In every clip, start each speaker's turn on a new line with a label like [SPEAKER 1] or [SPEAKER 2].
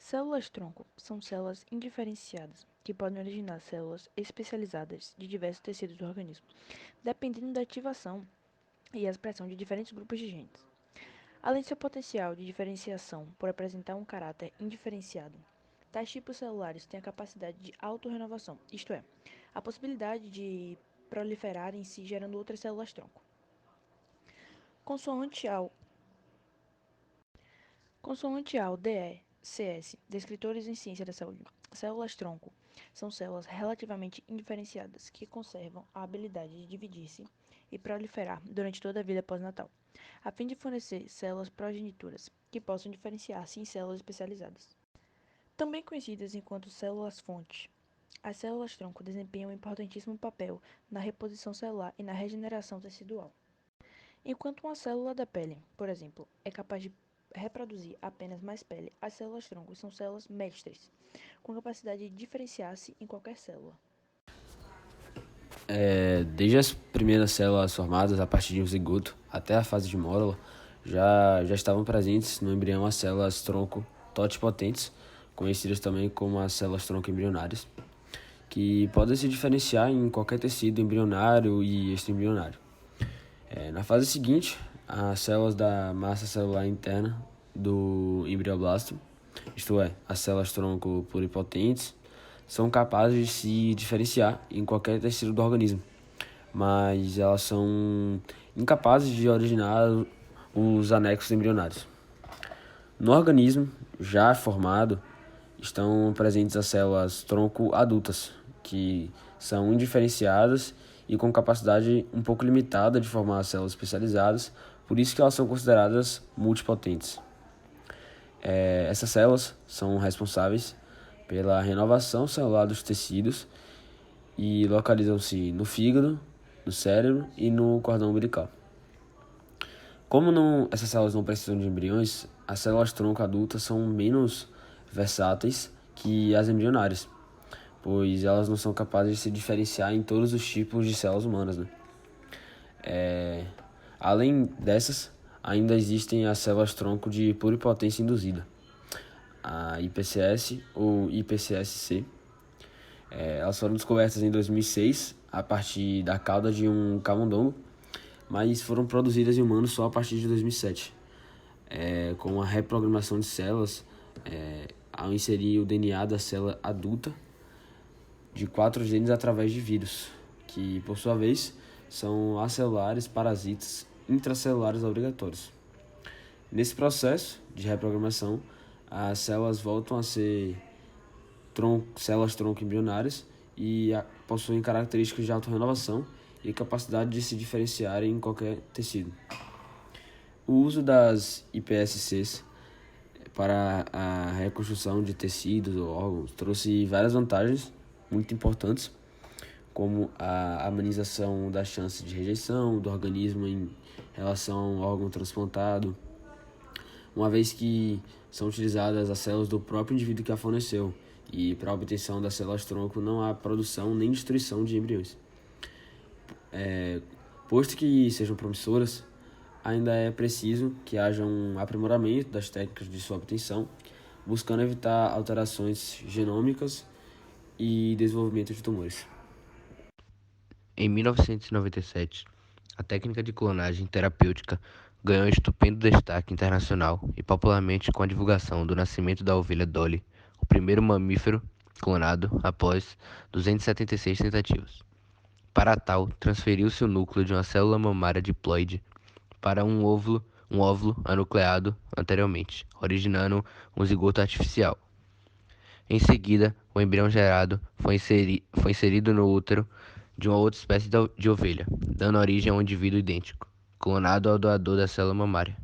[SPEAKER 1] Células-tronco são células indiferenciadas que podem originar células especializadas de diversos tecidos do organismo, dependendo da ativação e expressão de diferentes grupos de genes. Além de seu potencial de diferenciação por apresentar um caráter indiferenciado, tais tipos celulares têm a capacidade de autorrenovação, isto é, a possibilidade de proliferar em si gerando outras células-tronco. Consoante ao DE, CS, descritores em ciência da saúde, células-tronco são células relativamente indiferenciadas que conservam a habilidade de dividir-se e proliferar durante toda a vida pós-natal, a fim de fornecer células progenitoras que possam diferenciar-se em células especializadas. Também conhecidas enquanto células-fonte, as células-tronco desempenham um importantíssimo papel na reposição celular e na regeneração tecidual. Enquanto uma célula da pele, por exemplo, é capaz de reproduzir apenas mais pele, as células-tronco são células mestres, com capacidade de diferenciar-se em qualquer célula.
[SPEAKER 2] Desde as primeiras células formadas a partir de um zigoto até a fase de mórula, já estavam presentes no embrião as células-tronco totipotentes, conhecidas também como as células-tronco embrionárias, que podem se diferenciar em qualquer tecido embrionário e extraembrionário. Na fase seguinte, as células da massa celular interna do embrioblasto, isto é, as células-tronco pluripotentes, são capazes de se diferenciar em qualquer tecido do organismo, mas elas são incapazes de originar os anexos embrionários. No organismo já formado, estão presentes as células-tronco adultas, que são indiferenciadas e com capacidade um pouco limitada de formar células especializadas, por isso que elas são consideradas multipotentes. Essas células são responsáveis pela renovação celular dos tecidos e localizam-se no fígado, no cérebro e no cordão umbilical. Como essas células não precisam de embriões, as células-tronco adultas são menos versáteis que as embrionárias, pois elas não são capazes de se diferenciar em todos os tipos de células humanas, né? Além dessas, ainda existem as células-tronco de pluripotência induzida, a IPCS ou IPCSC. Elas foram descobertas em 2006 a partir da cauda de um camundongo, mas foram produzidas em humanos só a partir de 2007, com a reprogramação de células ao inserir o DNA da célula adulta de 4 genes através de vírus, que por sua vez são acelulares parasitas intracelulares obrigatórios. Nesse processo de reprogramação, as células voltam a ser células-tronco embrionárias e possuem características de autorrenovação e capacidade de se diferenciarem em qualquer tecido. O uso das IPSCs para a reconstrução de tecidos ou órgãos trouxe várias vantagens muito importantes, como a amenização da chance de rejeição do organismo em relação ao órgão transplantado, uma vez que são utilizadas as células do próprio indivíduo que a forneceu, e para a obtenção das células-tronco não há produção nem destruição de embriões. Posto que sejam promissoras, ainda é preciso que haja um aprimoramento das técnicas de sua obtenção, buscando evitar alterações genômicas e desenvolvimento de tumores.
[SPEAKER 3] Em 1997, a técnica de clonagem terapêutica ganhou um estupendo destaque internacional e popularmente com a divulgação do nascimento da ovelha Dolly, o primeiro mamífero clonado após 276 tentativas. Para tal, transferiu-se o núcleo de uma célula mamária diploide para um óvulo anucleado anteriormente, originando um zigoto artificial. Em seguida, o embrião gerado foi inserido no útero de uma outra espécie de ovelha, dando origem a um indivíduo idêntico, clonado ao doador da célula mamária.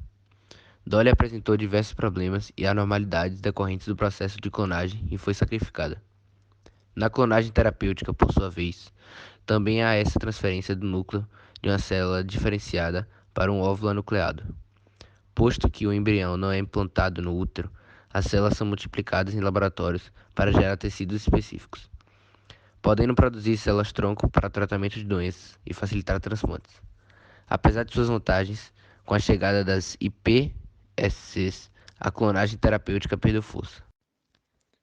[SPEAKER 3] Dolly apresentou diversos problemas e anormalidades decorrentes do processo de clonagem e foi sacrificada. Na clonagem terapêutica, por sua vez, também há essa transferência do núcleo de uma célula diferenciada para um óvulo anucleado. Posto que o embrião não é implantado no útero, as células são multiplicadas em laboratórios para gerar tecidos específicos, podendo produzir células-tronco para tratamento de doenças e facilitar transplantes. Apesar de suas vantagens, com a chegada das IPSCs, a clonagem terapêutica perdeu força.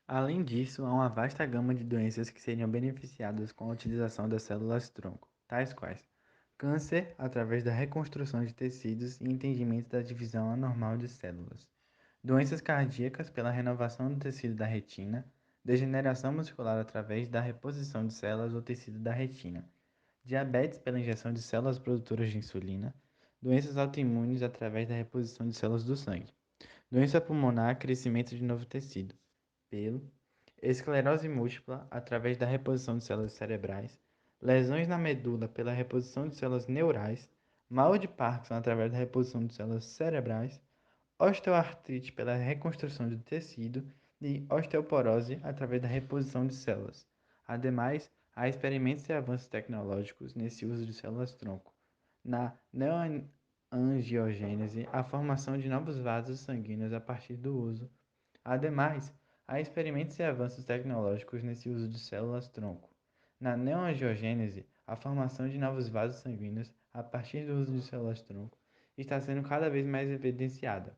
[SPEAKER 4] Além disso, há uma vasta gama de doenças que seriam beneficiadas com a utilização das células-tronco, tais quais câncer, através da reconstrução de tecidos e entendimento da divisão anormal de células, doenças cardíacas pela renovação do tecido da retina, degeneração muscular através da reposição de células ou tecido da retina, diabetes pela injeção de células produtoras de insulina, doenças autoimunes através da reposição de células do sangue, doença pulmonar, crescimento de novo tecido, pelo, esclerose múltipla através da reposição de células cerebrais, lesões na medula pela reposição de células neurais, mal de Parkinson através da reposição de células cerebrais, osteoartrite pela reconstrução de tecido e osteoporose através da reposição de células. Ademais, há experimentos e avanços tecnológicos nesse uso de células-tronco. Na neoangiogênese, a formação de novos vasos sanguíneos a partir do uso. Ademais, há experimentos e avanços tecnológicos nesse uso de células-tronco. Na neoangiogênese, a formação de novos vasos sanguíneos a partir do uso de células-tronco está sendo cada vez mais evidenciada.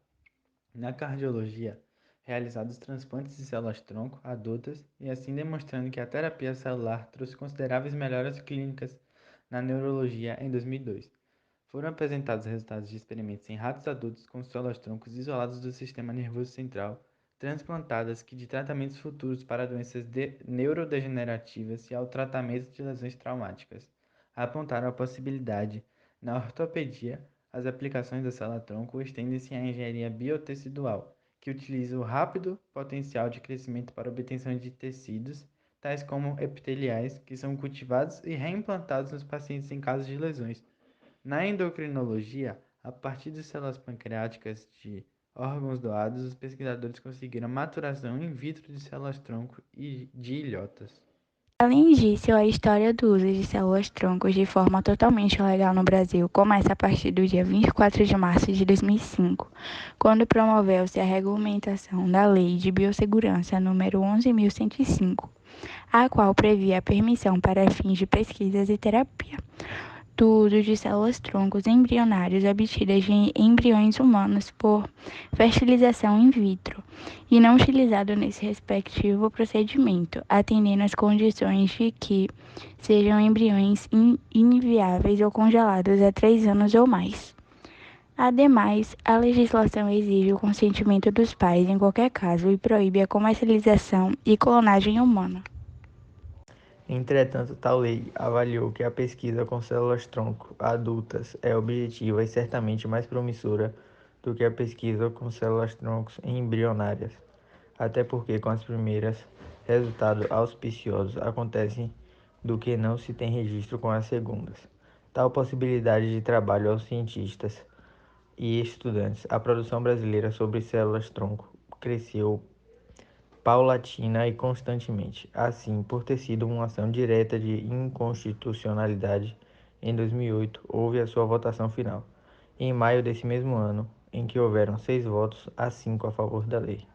[SPEAKER 4] Na cardiologia, realizados transplantes de células-tronco adultas e assim demonstrando que a terapia celular trouxe consideráveis melhoras clínicas na neurologia em 2002. Foram apresentados resultados de experimentos em ratos adultos com células-troncos isolados do sistema nervoso central, transplantadas que de tratamentos futuros para doenças neurodegenerativas e ao tratamento de lesões traumáticas. Apontaram a possibilidade, na ortopedia, as aplicações da célula-tronco estendem-se à engenharia biotecidual, que utiliza o rápido potencial de crescimento para obtenção de tecidos, tais como epiteliais, que são cultivados e reimplantados nos pacientes em casos de lesões. Na endocrinologia, a partir de células pancreáticas de órgãos doados, os pesquisadores conseguiram maturação in vitro de células-tronco e de ilhotas.
[SPEAKER 5] Além disso, a história do uso de células-troncos de forma totalmente legal no Brasil começa a partir do dia 24 de março de 2005, quando promoveu-se a regulamentação da Lei de Biossegurança número 11.105, a qual previa a permissão para fins de pesquisas e terapia do uso de células-troncos embrionárias obtidas de embriões humanos por fertilização in vitro e não utilizado nesse respectivo procedimento, atendendo às condições de que sejam embriões inviáveis ou congelados há 3 anos ou mais. Ademais, a legislação exige o consentimento dos pais em qualquer caso e proíbe a comercialização e clonagem humana.
[SPEAKER 4] Entretanto, tal lei avaliou que a pesquisa com células-tronco adultas é objetiva e certamente mais promissora do que a pesquisa com células-troncos embrionárias, até porque com as primeiras resultados auspiciosos acontecem do que não se tem registro com as segundas. Tal possibilidade de trabalho aos cientistas e estudantes, a produção brasileira sobre células-tronco cresceu paulatina e constantemente. Assim, por ter sido uma ação direta de inconstitucionalidade, em 2008 houve a sua votação final, em maio desse mesmo ano, em que houveram 6 votos a 5 a favor da lei.